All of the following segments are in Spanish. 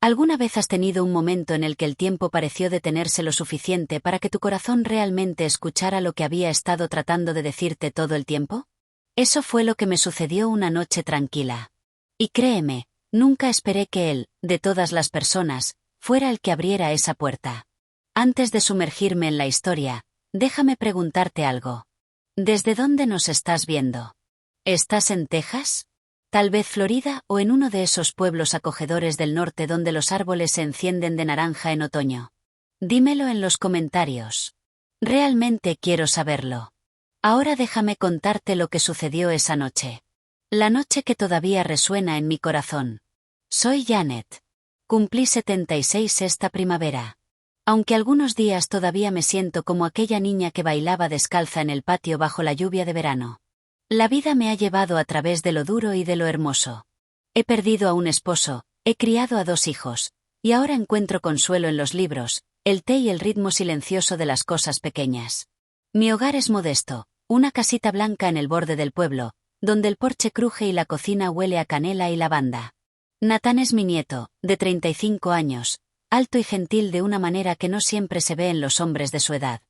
¿Alguna vez has tenido un momento en el que el tiempo pareció detenerse lo suficiente para que tu corazón realmente escuchara lo que había estado tratando de decirte todo el tiempo? Eso fue lo que me sucedió una noche tranquila. Y créeme, nunca esperé que él, de todas las personas, fuera el que abriera esa puerta. Antes de sumergirme en la historia, déjame preguntarte algo. ¿Desde dónde nos estás viendo? ¿Estás en Texas? Tal vez Florida o en uno de esos pueblos acogedores del norte donde los árboles se encienden de naranja en otoño. Dímelo en los comentarios. Realmente quiero saberlo. Ahora déjame contarte lo que sucedió esa noche. La noche que todavía resuena en mi corazón. Soy Janet. Cumplí 76 esta primavera. Aunque algunos días todavía me siento como aquella niña que bailaba descalza en el patio bajo la lluvia de verano. La vida me ha llevado a través de lo duro y de lo hermoso. He perdido a un esposo, he criado a 2 hijos, y ahora encuentro consuelo en los libros, el té y el ritmo silencioso de las cosas pequeñas. Mi hogar es modesto, una casita blanca en el borde del pueblo, donde el porche cruje y la cocina huele a canela y lavanda. Natán es mi nieto, de 35 años, alto y gentil de una manera que no siempre se ve en los hombres de su edad.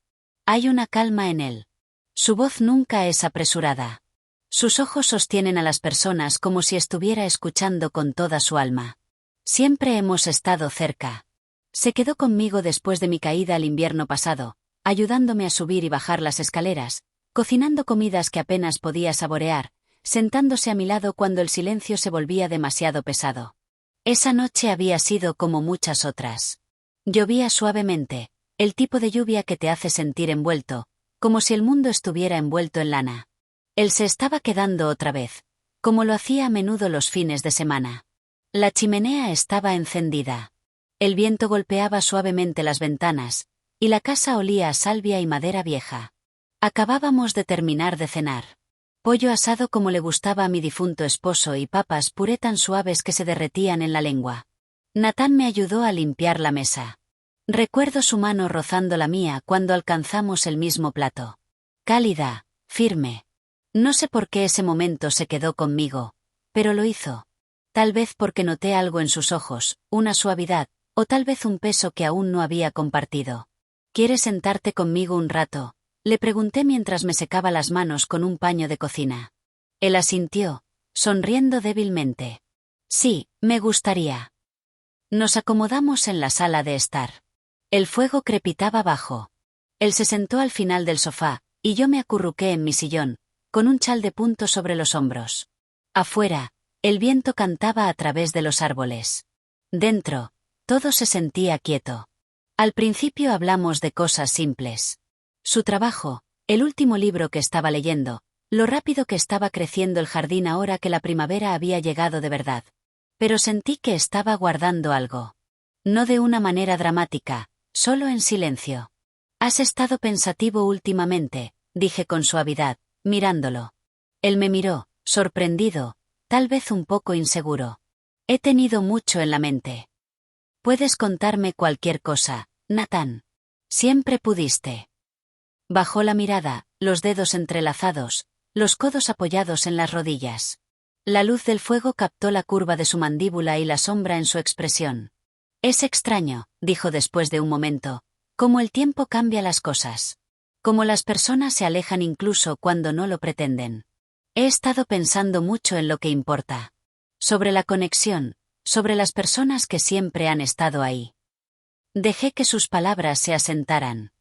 Hay una calma en él. Su voz nunca es apresurada. Sus ojos sostienen a las personas como si estuviera escuchando con toda su alma. Siempre hemos estado cerca. Se quedó conmigo después de mi caída el invierno pasado, ayudándome a subir y bajar las escaleras, cocinando comidas que apenas podía saborear, sentándose a mi lado cuando el silencio se volvía demasiado pesado. Esa noche había sido como muchas otras. Llovía suavemente, el tipo de lluvia que te hace sentir envuelto, como si el mundo estuviera envuelto en lana. Él se estaba quedando otra vez, como lo hacía a menudo los fines de semana. La chimenea estaba encendida. El viento golpeaba suavemente las ventanas, y la casa olía a salvia y madera vieja. Acabábamos de terminar de cenar. Pollo asado como le gustaba a mi difunto esposo y papas puré tan suaves que se derretían en la lengua. Natán me ayudó a limpiar la mesa. Recuerdo su mano rozando la mía cuando alcanzamos el mismo plato. Cálida, firme. No sé por qué ese momento se quedó conmigo, pero lo hizo. Tal vez porque noté algo en sus ojos, una suavidad, o tal vez un peso que aún no había compartido. ¿Quieres sentarte conmigo un rato?, le pregunté mientras me secaba las manos con un paño de cocina. Él asintió, sonriendo débilmente. Sí, me gustaría. Nos acomodamos en la sala de estar. El fuego crepitaba bajo. Él se sentó al final del sofá, y yo me acurruqué en mi sillón, con un chal de punto sobre los hombros. Afuera, el viento cantaba a través de los árboles. Dentro, todo se sentía quieto. Al principio hablamos de cosas simples. Su trabajo, el último libro que estaba leyendo, lo rápido que estaba creciendo el jardín ahora que la primavera había llegado de verdad. Pero sentí que estaba guardando algo. No de una manera dramática, solo en silencio. «Has estado pensativo últimamente», dije con suavidad, mirándolo. Él me miró, sorprendido, tal vez un poco inseguro. «He tenido mucho en la mente». «Puedes contarme cualquier cosa, Natán. Siempre pudiste». Bajó la mirada, los dedos entrelazados, los codos apoyados en las rodillas. La luz del fuego captó la curva de su mandíbula y la sombra en su expresión. «Es extraño», dijo después de un momento, «cómo el tiempo cambia las cosas. Cómo las personas se alejan incluso cuando no lo pretenden. He estado pensando mucho en lo que importa. Sobre la conexión, sobre las personas que siempre han estado ahí». Dejé que sus palabras se asentaran.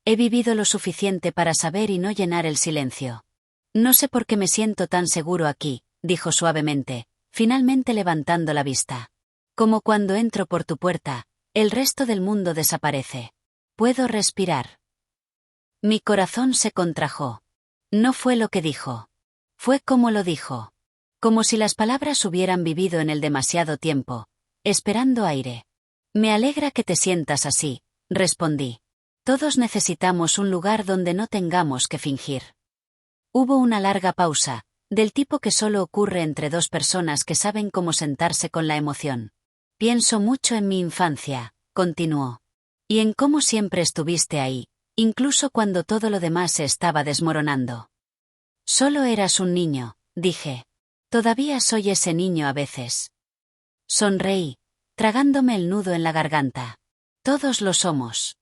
He vivido lo suficiente para saber y no llenar el silencio. «No sé por qué me siento tan seguro aquí», dijo suavemente, finalmente levantando la vista. «Como cuando entro por tu puerta, el resto del mundo desaparece. Puedo respirar». Mi corazón se contrajo. No fue lo que dijo. Fue como lo dijo. Como si las palabras hubieran vivido en él demasiado tiempo, esperando aire. «Me alegra que te sientas así», respondí. «Todos necesitamos un lugar donde no tengamos que fingir». Hubo una larga pausa, del tipo que solo ocurre entre 2 personas que saben cómo sentarse con la emoción. «Pienso mucho en mi infancia», continuó. «Y en cómo siempre estuviste ahí, incluso cuando todo lo demás se estaba desmoronando». «Solo eras un niño», dije. «Todavía soy ese niño a veces». Sonreí. tragándome el nudo en la garganta. Todos lo somos.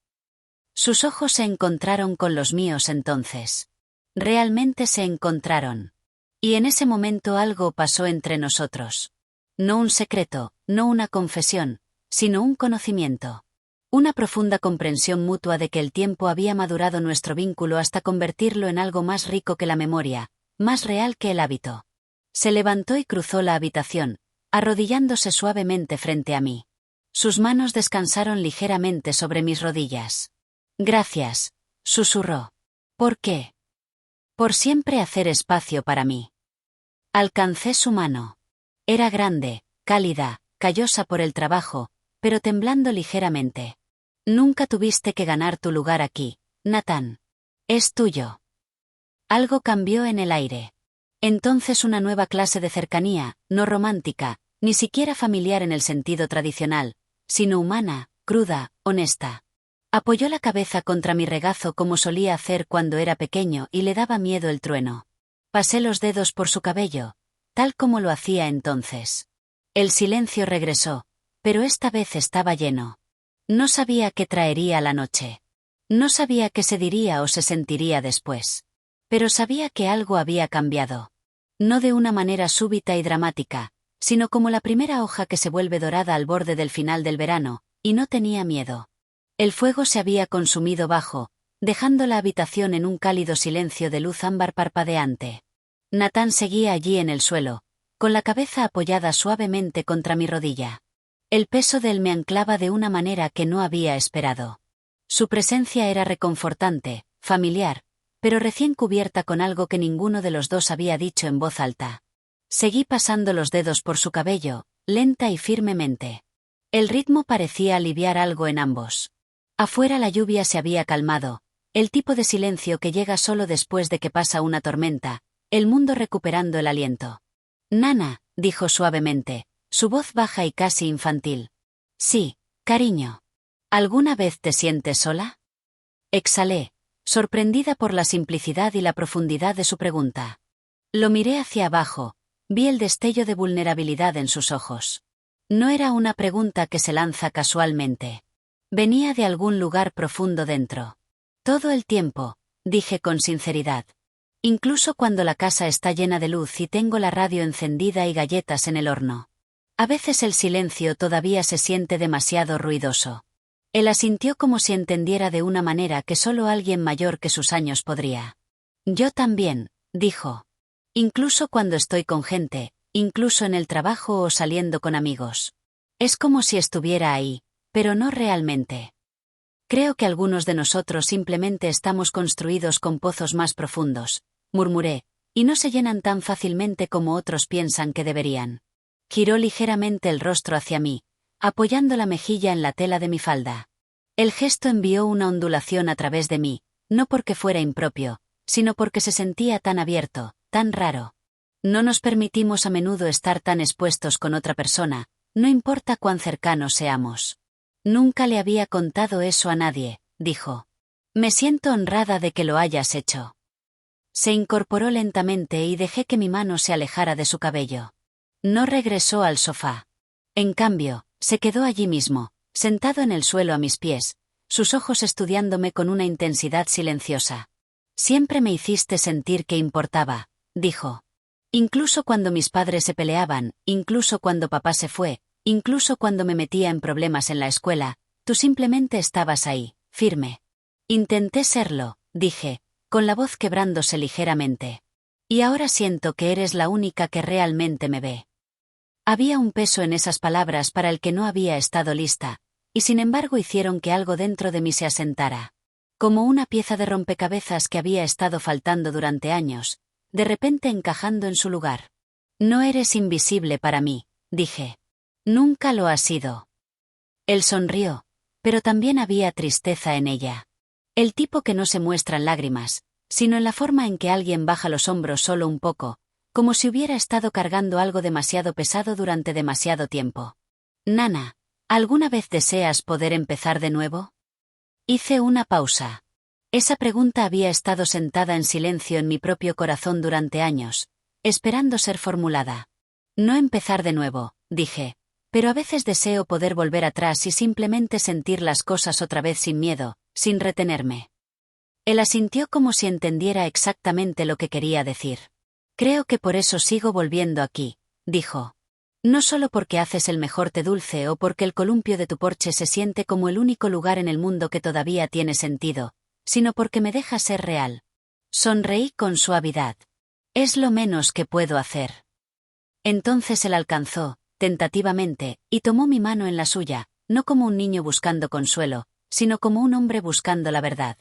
Sus ojos se encontraron con los míos entonces. Realmente se encontraron. Y en ese momento algo pasó entre nosotros. No un secreto, no una confesión, sino un conocimiento. Una profunda comprensión mutua de que el tiempo había madurado nuestro vínculo hasta convertirlo en algo más rico que la memoria, más real que el hábito. Se levantó y cruzó la habitación, arrodillándose suavemente frente a mí. Sus manos descansaron ligeramente sobre mis rodillas. Gracias, susurró. ¿Por qué? Por siempre hacer espacio para mí. Alcancé su mano. Era grande, cálida, callosa por el trabajo, pero temblando ligeramente. Nunca tuviste que ganar tu lugar aquí, Nathan. Es tuyo. Algo cambió en el aire. Entonces una nueva clase de cercanía, no romántica, ni siquiera familiar en el sentido tradicional, sino humana, cruda, honesta. Apoyó la cabeza contra mi regazo como solía hacer cuando era pequeño y le daba miedo el trueno. Pasé los dedos por su cabello, tal como lo hacía entonces. El silencio regresó, pero esta vez estaba lleno. No sabía qué traería la noche. No sabía qué se diría o se sentiría después. Pero sabía que algo había cambiado. No de una manera súbita y dramática, sino como la primera hoja que se vuelve dorada al borde del final del verano, y no tenía miedo. El fuego se había consumido bajo, dejando la habitación en un cálido silencio de luz ámbar parpadeante. Nathan seguía allí en el suelo, con la cabeza apoyada suavemente contra mi rodilla. El peso de él me anclaba de una manera que no había esperado. Su presencia era reconfortante, familiar, pero recién cubierta con algo que ninguno de los dos había dicho en voz alta. Seguí pasando los dedos por su cabello, lenta y firmemente. El ritmo parecía aliviar algo en ambos. Afuera la lluvia se había calmado, el tipo de silencio que llega solo después de que pasa una tormenta, el mundo recuperando el aliento. Nana, dijo suavemente, su voz baja y casi infantil. Sí, cariño. ¿Alguna vez te sientes sola? Exhalé, sorprendida por la simplicidad y la profundidad de su pregunta. Lo miré hacia abajo, vi el destello de vulnerabilidad en sus ojos. No era una pregunta que se lanza casualmente. Venía de algún lugar profundo dentro. Todo el tiempo, dije con sinceridad. Incluso cuando la casa está llena de luz y tengo la radio encendida y galletas en el horno. A veces el silencio todavía se siente demasiado ruidoso. Él asintió como si entendiera de una manera que solo alguien mayor que sus años podría. Yo también, dijo. Incluso cuando estoy con gente, incluso en el trabajo o saliendo con amigos. Es como si estuviera ahí, pero no realmente. Creo que algunos de nosotros simplemente estamos construidos con pozos más profundos, murmuré, y no se llenan tan fácilmente como otros piensan que deberían. Giró ligeramente el rostro hacia mí, apoyando la mejilla en la tela de mi falda. El gesto envió una ondulación a través de mí, no porque fuera impropio, sino porque se sentía tan abierto, tan raro. No nos permitimos a menudo estar tan expuestos con otra persona, no importa cuán cercanos seamos. Nunca le había contado eso a nadie, dijo. Me siento honrada de que lo hayas hecho. Se incorporó lentamente y dejé que mi mano se alejara de su cabello. No regresó al sofá. En cambio, se quedó allí mismo, sentado en el suelo a mis pies, sus ojos estudiándome con una intensidad silenciosa. Siempre me hiciste sentir que importaba, dijo. Incluso cuando mis padres se peleaban, incluso cuando papá se fue, incluso cuando me metía en problemas en la escuela, tú simplemente estabas ahí, firme. Intenté serlo, dije, con la voz quebrándose ligeramente. Y ahora siento que eres la única que realmente me ve. Había un peso en esas palabras para el que no había estado lista, y sin embargo hicieron que algo dentro de mí se asentara. Como una pieza de rompecabezas que había estado faltando durante años, de repente encajando en su lugar. No eres invisible para mí, dije. Nunca lo has sido. Él sonrió, pero también había tristeza en ella. El tipo que no se muestra en lágrimas, sino en la forma en que alguien baja los hombros solo un poco, como si hubiera estado cargando algo demasiado pesado durante demasiado tiempo. Nana, ¿alguna vez deseas poder empezar de nuevo? Hice una pausa. Esa pregunta había estado sentada en silencio en mi propio corazón durante años, esperando ser formulada. No empezar de nuevo, dije, Pero a veces deseo poder volver atrás y simplemente sentir las cosas otra vez sin miedo, sin retenerme. Él asintió como si entendiera exactamente lo que quería decir. Creo que por eso sigo volviendo aquí, dijo. No solo porque haces el mejor té dulce o porque el columpio de tu porche se siente como el único lugar en el mundo que todavía tiene sentido, sino porque me deja ser real. Sonreí con suavidad. Es lo menos que puedo hacer. Entonces él alcanzó, tentativamente, y tomó mi mano en la suya, no como un niño buscando consuelo, sino como un hombre buscando la verdad.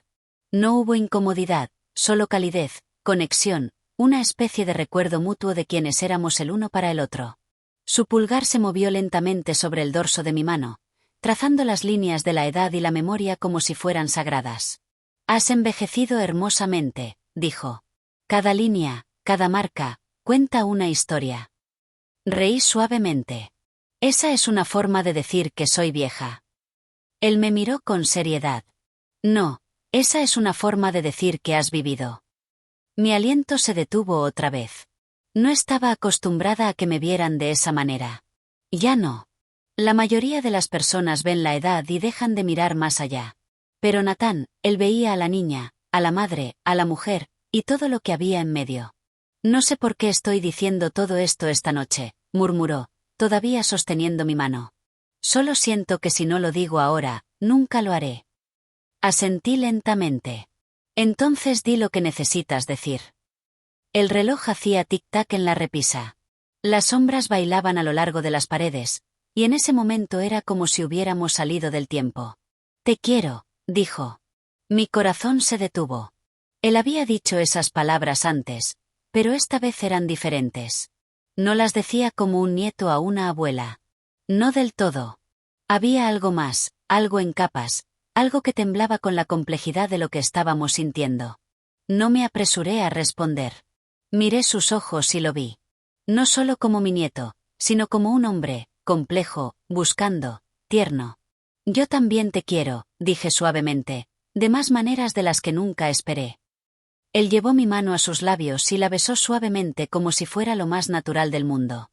No hubo incomodidad, solo calidez, conexión, una especie de recuerdo mutuo de quienes éramos el uno para el otro. Su pulgar se movió lentamente sobre el dorso de mi mano, trazando las líneas de la edad y la memoria como si fueran sagradas. Has envejecido hermosamente, dijo. Cada línea, cada marca, cuenta una historia. Reí suavemente. Esa es una forma de decir que soy vieja. Él me miró con seriedad. No, esa es una forma de decir que has vivido. Mi aliento se detuvo otra vez. No estaba acostumbrada a que me vieran de esa manera. Ya no. La mayoría de las personas ven la edad y dejan de mirar más allá. Pero Natán, él veía a la niña, a la madre, a la mujer, y todo lo que había en medio. No sé por qué estoy diciendo todo esto esta noche, murmuró, todavía sosteniendo mi mano. Solo siento que si no lo digo ahora, nunca lo haré. Asentí lentamente. Entonces di lo que necesitas decir. El reloj hacía tic-tac en la repisa. Las sombras bailaban a lo largo de las paredes, y en ese momento era como si hubiéramos salido del tiempo. Te quiero, dijo. Mi corazón se detuvo. Él había dicho esas palabras antes, pero esta vez eran diferentes. No las decía como un nieto a una abuela. No del todo. Había algo más, algo en capas, algo que temblaba con la complejidad de lo que estábamos sintiendo. No me apresuré a responder. Miré sus ojos y lo vi. No solo como mi nieto, sino como un hombre, complejo, buscando, tierno. Yo también te quiero, dije suavemente, de más maneras de las que nunca esperé. Él llevó mi mano a sus labios y la besó suavemente como si fuera lo más natural del mundo.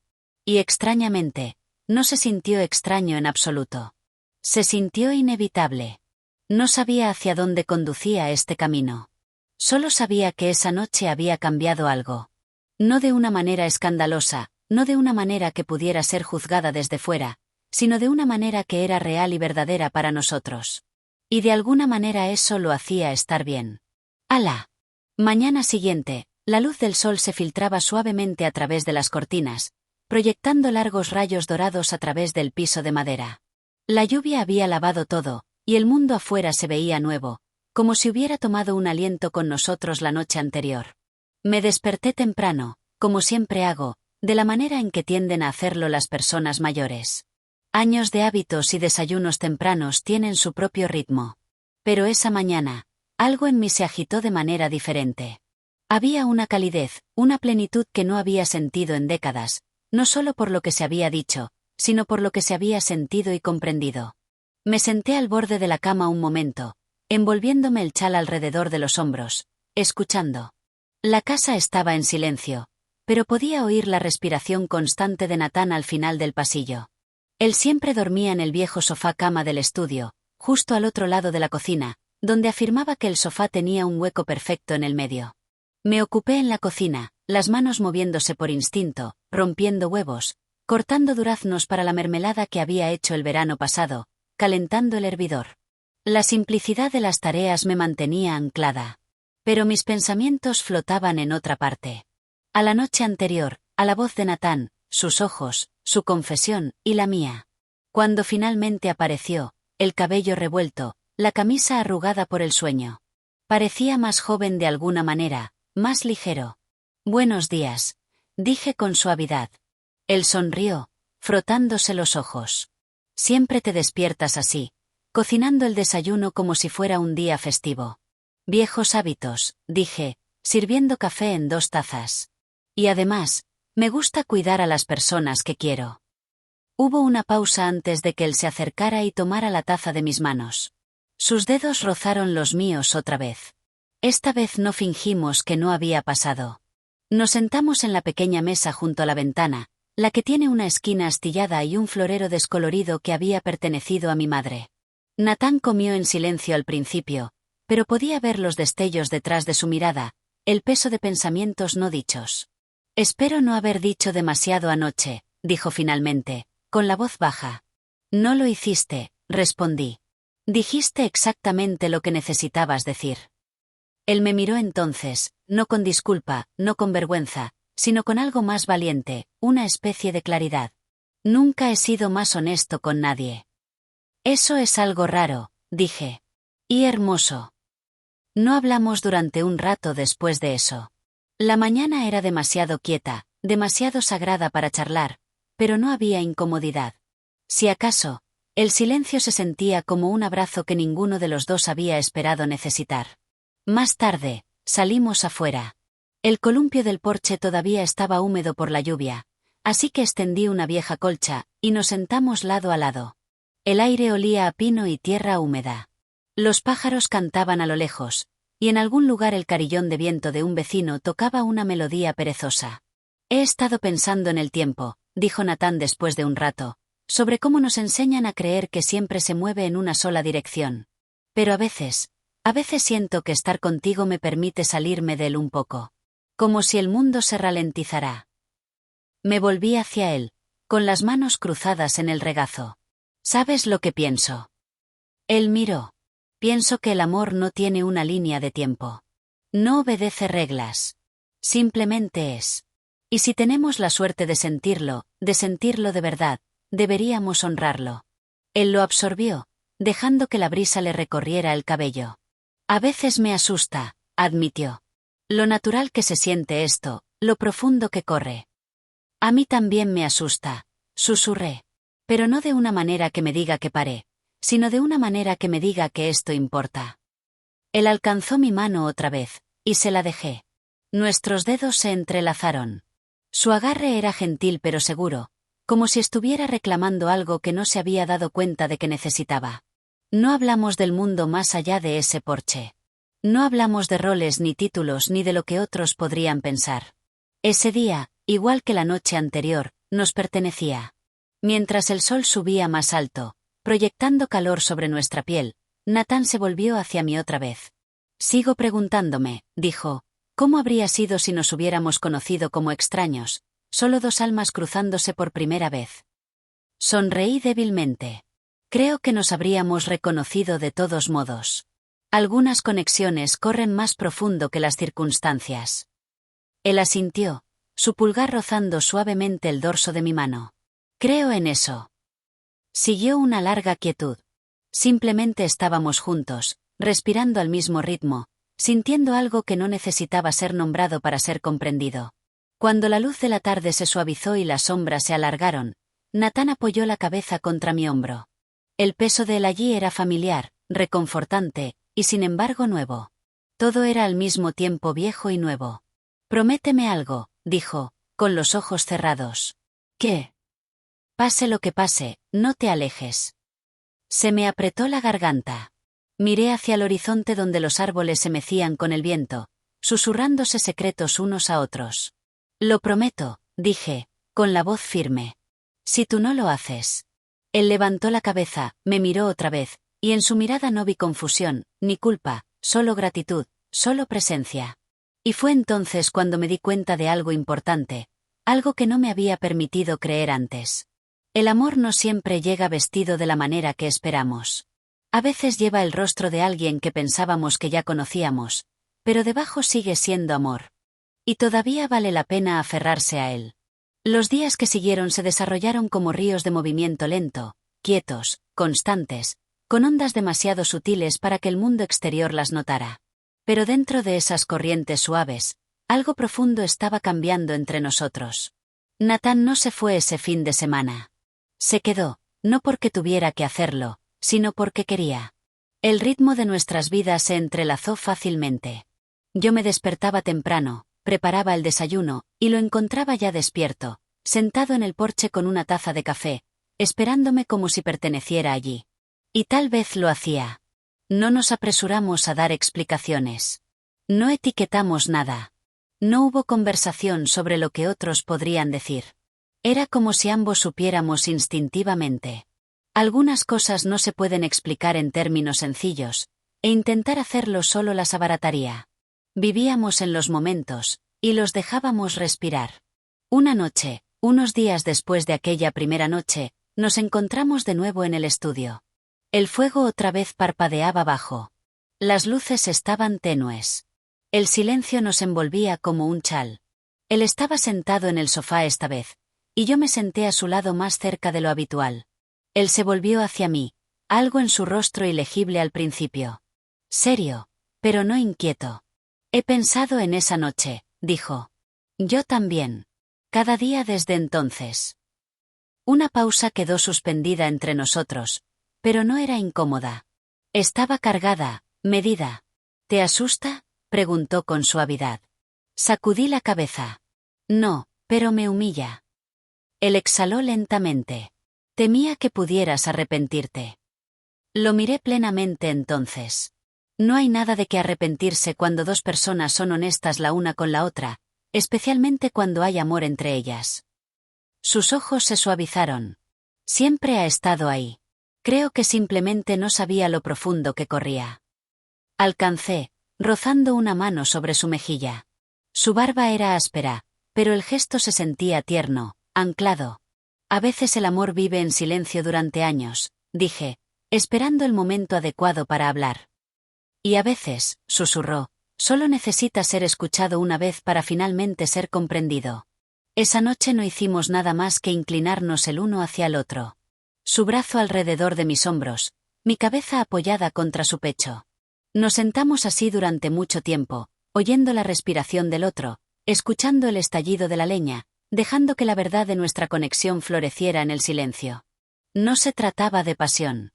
Y extrañamente, no se sintió extraño en absoluto. Se sintió inevitable. No sabía hacia dónde conducía este camino. Solo sabía que esa noche había cambiado algo. No de una manera escandalosa, no de una manera que pudiera ser juzgada desde fuera, sino de una manera que era real y verdadera para nosotros. Y de alguna manera eso lo hacía estar bien. ¡Hala! Mañana siguiente, la luz del sol se filtraba suavemente a través de las cortinas, proyectando largos rayos dorados a través del piso de madera. La lluvia había lavado todo, y el mundo afuera se veía nuevo, como si hubiera tomado un aliento con nosotros la noche anterior. Me desperté temprano, como siempre hago, de la manera en que tienden a hacerlo las personas mayores. Años de hábitos y desayunos tempranos tienen su propio ritmo. Pero esa mañana, algo en mí se agitó de manera diferente. Había una calidez, una plenitud que no había sentido en décadas, no solo por lo que se había dicho, sino por lo que se había sentido y comprendido. Me senté al borde de la cama un momento, envolviéndome el chal alrededor de los hombros, escuchando. La casa estaba en silencio, pero podía oír la respiración constante de Natán al final del pasillo. Él siempre dormía en el viejo sofá cama del estudio, justo al otro lado de la cocina, donde afirmaba que el sofá tenía un hueco perfecto en el medio. Me ocupé en la cocina, las manos moviéndose por instinto, rompiendo huevos, cortando duraznos para la mermelada que había hecho el verano pasado, calentando el hervidor. La simplicidad de las tareas me mantenía anclada. Pero mis pensamientos flotaban en otra parte. A la noche anterior, a la voz de Natán, sus ojos, su confesión, y la mía. Cuando finalmente apareció, el cabello revuelto, la camisa arrugada por el sueño. Parecía más joven de alguna manera, más ligero. Buenos días, dije con suavidad. Él sonrió, frotándose los ojos. Siempre te despiertas así, cocinando el desayuno como si fuera un día festivo. Viejos hábitos, dije, sirviendo café en 2 tazas. Y además, me gusta cuidar a las personas que quiero. Hubo una pausa antes de que él se acercara y tomara la taza de mis manos. Sus dedos rozaron los míos otra vez. Esta vez no fingimos que no había pasado. Nos sentamos en la pequeña mesa junto a la ventana, la que tiene una esquina astillada y un florero descolorido que había pertenecido a mi madre. Natán comió en silencio al principio, pero podía ver los destellos detrás de su mirada, el peso de pensamientos no dichos. Espero no haber dicho demasiado anoche, dijo finalmente, con la voz baja. No lo hiciste, respondí. Dijiste exactamente lo que necesitabas decir. Él me miró entonces, no con disculpa, no con vergüenza, sino con algo más valiente, una especie de claridad. Nunca he sido más honesto con nadie. Eso es algo raro, dije. Y hermoso. No hablamos durante un rato después de eso. La mañana era demasiado quieta, demasiado sagrada para charlar, pero no había incomodidad. Si acaso, el silencio se sentía como un abrazo que ninguno de los dos había esperado necesitar. Más tarde, salimos afuera. El columpio del porche todavía estaba húmedo por la lluvia, así que extendí una vieja colcha, y nos sentamos lado a lado. El aire olía a pino y tierra húmeda. Los pájaros cantaban a lo lejos, y en algún lugar el carillón de viento de un vecino tocaba una melodía perezosa. He estado pensando en el tiempo, dijo Natán después de un rato, sobre cómo nos enseñan a creer que siempre se mueve en una sola dirección. Pero a veces siento que estar contigo me permite salirme de él un poco. Como si el mundo se ralentizara. Me volví hacia él, con las manos cruzadas en el regazo. ¿Sabes lo que pienso? Él miró. Pienso que el amor no tiene una línea de tiempo. No obedece reglas. Simplemente es. Y si tenemos la suerte de sentirlo de verdad, deberíamos honrarlo. Él lo absorbió, dejando que la brisa le recorriera el cabello. A veces me asusta, admitió. Lo natural que se siente esto, lo profundo que corre. A mí también me asusta, susurré. Pero no de una manera que me diga que pare, sino de una manera que me diga que esto importa. Él alcanzó mi mano otra vez, y se la dejé. Nuestros dedos se entrelazaron. Su agarre era gentil pero seguro, como si estuviera reclamando algo que no se había dado cuenta de que necesitaba. No hablamos del mundo más allá de ese porche. No hablamos de roles ni títulos ni de lo que otros podrían pensar. Ese día, igual que la noche anterior, nos pertenecía. Mientras el sol subía más alto, proyectando calor sobre nuestra piel, Natán se volvió hacia mí otra vez. Sigo preguntándome, dijo, ¿cómo habría sido si nos hubiéramos conocido como extraños, solo dos almas cruzándose por primera vez? Sonreí débilmente. Creo que nos habríamos reconocido de todos modos. Algunas conexiones corren más profundo que las circunstancias. Él asintió, su pulgar rozando suavemente el dorso de mi mano. Creo en eso. Siguió una larga quietud. Simplemente estábamos juntos, respirando al mismo ritmo, sintiendo algo que no necesitaba ser nombrado para ser comprendido. Cuando la luz de la tarde se suavizó y las sombras se alargaron, Natán apoyó la cabeza contra mi hombro. El peso de él allí era familiar, reconfortante, y sin embargo nuevo. Todo era al mismo tiempo viejo y nuevo. Prométeme algo, dijo, con los ojos cerrados. ¿Qué? Pase lo que pase, no te alejes. Se me apretó la garganta. Miré hacia el horizonte donde los árboles se mecían con el viento, susurrándose secretos unos a otros. Lo prometo, dije, con la voz firme. Si tú no lo haces. Él levantó la cabeza, me miró otra vez, y en su mirada no vi confusión, ni culpa, solo gratitud, solo presencia. Y fue entonces cuando me di cuenta de algo importante, algo que no me había permitido creer antes. El amor no siempre llega vestido de la manera que esperamos. A veces lleva el rostro de alguien que pensábamos que ya conocíamos, pero debajo sigue siendo amor. Y todavía vale la pena aferrarse a él. Los días que siguieron se desarrollaron como ríos de movimiento lento, quietos, constantes, con ondas demasiado sutiles para que el mundo exterior las notara. Pero dentro de esas corrientes suaves, algo profundo estaba cambiando entre nosotros. Natán no se fue ese fin de semana. Se quedó, no porque tuviera que hacerlo, sino porque quería. El ritmo de nuestras vidas se entrelazó fácilmente. Yo me despertaba temprano, preparaba el desayuno, y lo encontraba ya despierto, sentado en el porche con una taza de café, esperándome como si perteneciera allí. Y tal vez lo hacía. No nos apresuramos a dar explicaciones. No etiquetamos nada. No hubo conversación sobre lo que otros podrían decir. Era como si ambos supiéramos instintivamente. Algunas cosas no se pueden explicar en términos sencillos, e intentar hacerlo solo las abarataría. Vivíamos en los momentos, y los dejábamos respirar. Una noche, unos días después de aquella primera noche, nos encontramos de nuevo en el estudio. El fuego otra vez parpadeaba bajo. Las luces estaban tenues. El silencio nos envolvía como un chal. Él estaba sentado en el sofá esta vez, y yo me senté a su lado más cerca de lo habitual. Él se volvió hacia mí, algo en su rostro ilegible al principio. Serio, pero no inquieto. He pensado en esa noche, dijo. Yo también. Cada día desde entonces. Una pausa quedó suspendida entre nosotros, pero no era incómoda. Estaba cargada, medida. ¿Te asusta?, preguntó con suavidad. Sacudí la cabeza. No, pero me humilla. Él exhaló lentamente. Temía que pudieras arrepentirte. Lo miré plenamente entonces. No hay nada de qué arrepentirse cuando dos personas son honestas la una con la otra, especialmente cuando hay amor entre ellas. Sus ojos se suavizaron. Siempre ha estado ahí. Creo que simplemente no sabía lo profundo que corría. Alcancé, rozando una mano sobre su mejilla. Su barba era áspera, pero el gesto se sentía tierno, anclado. A veces el amor vive en silencio durante años, dije, esperando el momento adecuado para hablar. Y a veces, susurró, solo necesita ser escuchado una vez para finalmente ser comprendido. Esa noche no hicimos nada más que inclinarnos el uno hacia el otro. Su brazo alrededor de mis hombros, mi cabeza apoyada contra su pecho. Nos sentamos así durante mucho tiempo, oyendo la respiración del otro, escuchando el estallido de la leña, dejando que la verdad de nuestra conexión floreciera en el silencio. No se trataba de pasión.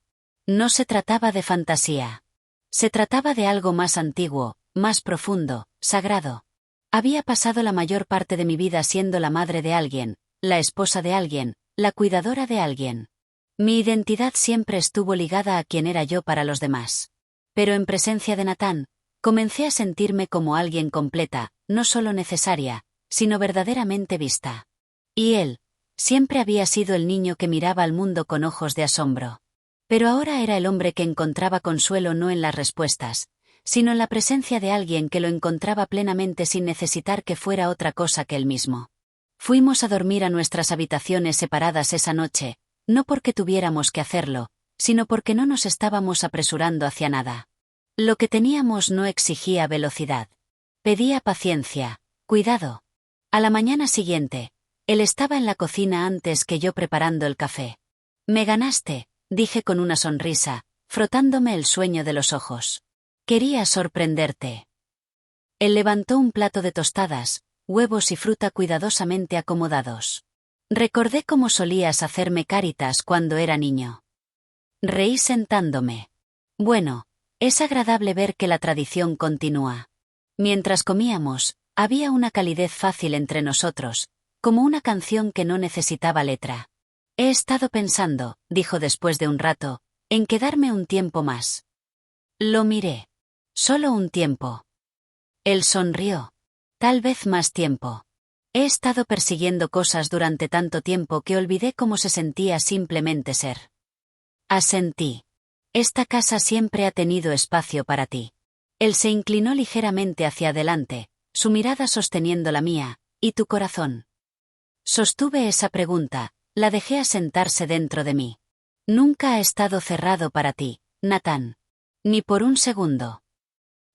No se trataba de fantasía. Se trataba de algo más antiguo, más profundo, sagrado. Había pasado la mayor parte de mi vida siendo la madre de alguien, la esposa de alguien, la cuidadora de alguien. Mi identidad siempre estuvo ligada a quien era yo para los demás. Pero en presencia de Natán, comencé a sentirme como alguien completa, no solo necesaria, sino verdaderamente vista. Y él, siempre había sido el niño que miraba al mundo con ojos de asombro. Pero ahora era el hombre que encontraba consuelo no en las respuestas, sino en la presencia de alguien que lo encontraba plenamente sin necesitar que fuera otra cosa que él mismo. Fuimos a dormir a nuestras habitaciones separadas esa noche, no porque tuviéramos que hacerlo, sino porque no nos estábamos apresurando hacia nada. Lo que teníamos no exigía velocidad. Pedía paciencia, cuidado. A la mañana siguiente, él estaba en la cocina antes que yo preparando el café. Me ganaste, dije con una sonrisa, frotándome el sueño de los ojos. Quería sorprenderte. Él levantó un plato de tostadas, huevos y fruta cuidadosamente acomodados. Recordé cómo solías hacerme caritas cuando era niño. Reí sentándome. Bueno, es agradable ver que la tradición continúa. Mientras comíamos, había una calidez fácil entre nosotros, como una canción que no necesitaba letra. He estado pensando, dijo después de un rato, en quedarme un tiempo más. Lo miré. Solo un tiempo. Él sonrió. Tal vez más tiempo. He estado persiguiendo cosas durante tanto tiempo que olvidé cómo se sentía simplemente ser. Asentí. Esta casa siempre ha tenido espacio para ti. Él se inclinó ligeramente hacia adelante, su mirada sosteniendo la mía, ¿y tu corazón? Sostuve esa pregunta, la dejé asentarse dentro de mí. Nunca ha estado cerrado para ti, Natán. Ni por un segundo.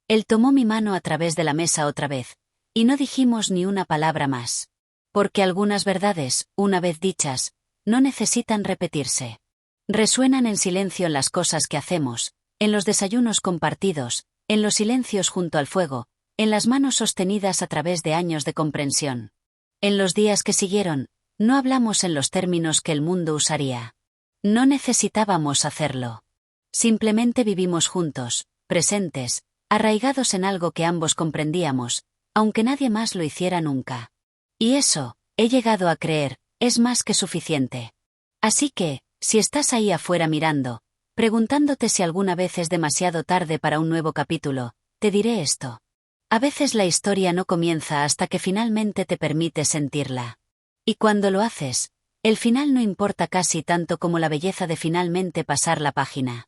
Él tomó mi mano a través de la mesa otra vez, y no dijimos ni una palabra más. Porque algunas verdades, una vez dichas, no necesitan repetirse. Resuenan en silencio en las cosas que hacemos, en los desayunos compartidos, en los silencios junto al fuego, en las manos sostenidas a través de años de comprensión. En los días que siguieron, no hablamos en los términos que el mundo usaría. No necesitábamos hacerlo. Simplemente vivimos juntos, presentes, arraigados en algo que ambos comprendíamos, aunque nadie más lo hiciera nunca. Y eso, he llegado a creer, es más que suficiente. Así que, si estás ahí afuera mirando, preguntándote si alguna vez es demasiado tarde para un nuevo capítulo, te diré esto. A veces la historia no comienza hasta que finalmente te permites sentirla. Y cuando lo haces, el final no importa casi tanto como la belleza de finalmente pasar la página.